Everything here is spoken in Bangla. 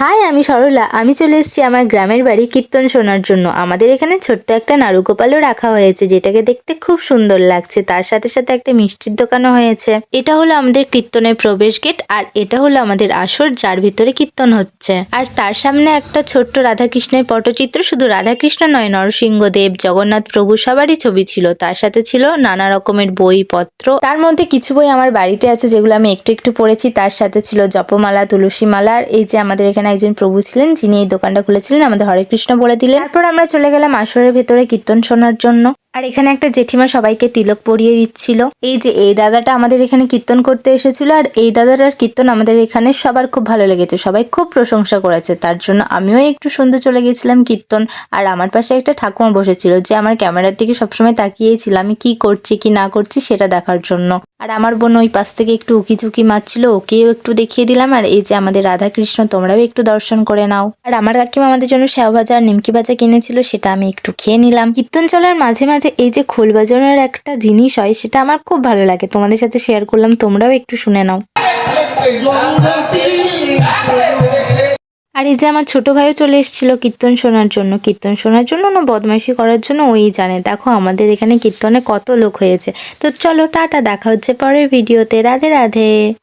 হাই, আমি সরলা। আমি চলে এসেছি আমার গ্রামের বাড়ি কীর্তন শোনার জন্য। আমাদের এখানে ছোট্ট একটা নাড়ুগোপালও রাখা হয়েছে, যেটাকে দেখতে খুব সুন্দর লাগছে। তার সাথে সাথে একটা মিষ্টির দোকানও হয়েছে। এটা হলো আমাদের কীর্তনের প্রবেশ গেট, আর এটা হলো আমাদের আসর, যার ভিতরে কীর্তন হচ্ছে। আর তার সামনে একটা ছোট্ট রাধাকৃষ্ণের পটচিত্র। শুধু রাধাকৃষ্ণ নয়, নরসিংহদেব, জগন্নাথ প্রভু সবারই ছবি ছিল। তার সাথে ছিল নানা রকমের বই পত্র। তার মধ্যে কিছু বই আমার বাড়িতে আছে, যেগুলো আমি একটু একটু পড়েছি। তার সাথে ছিল জপমালা, তুলসী মালা। আর এই যে আমাদের এখানে একজন প্রভু ছিলেন, যিনি এই দোকানটা খুলেছিলেন, আমাদের হরে কৃষ্ণ বলে দিলেন। তারপর আমরা চলে গেলাম আসরের ভেতরে কীর্তন শোনার জন্য। আর এখানে একটা জেঠিমা সবাইকে তিলক পরিয়ে দিচ্ছিল। এই যে এই দাদাটা আমাদের এখানে কীর্তন করতে এসেছিল, আর এই দাদাটার কীর্তন আমাদের এখানে সবার খুব ভালো লেগেছে। সবাই খুব প্রশংসা করেছে, তার জন্য আমিও একটু শুনতে চলে গেছিলাম কীর্তন। আর আমার পাশে একটা ঠাকুমা বসেছিল, যে আমার ক্যামেরার দিকে সবসময় তাকিয়েই ছিল, আমি কি করছি কি না করছি সেটা দেখার জন্য। আর আমার বোন ওই পাশ থেকে একটু উকি মারছিল, ওকেও একটু দেখিয়ে দিলাম। আর এই যে আমাদের রাধাকৃষ্ণ, তোমরাও একটু দর্শন করে নাও। আর আমার কাকিমা আমাদের জন্য সেও ভাজা আর নিমকি ভাজা কিনেছিল, সেটা আমি একটু খেয়ে নিলাম। কীর্তন চলার মাঝে মাঝে এই যে খোল বাজানোর একটা জিনিস হয়, সেটা আমার খুব ভালো লাগে। তোমাদের সাথে শেয়ার করলাম, তোমরাও একটু শুনে নাও। আর এই যে আমার ছোট ভাইও চলে এসেছিল কীর্তন শোনার জন্য। কীর্তন শোনার জন্য না বদমাইশি করার জন্য, ওই জানে। দেখো আমাদের এখানে কীর্তনে কত লোক হয়েছে। তো চলো টাটা, দেখা হচ্ছে পরের ভিডিওতে। রাধে রাধে।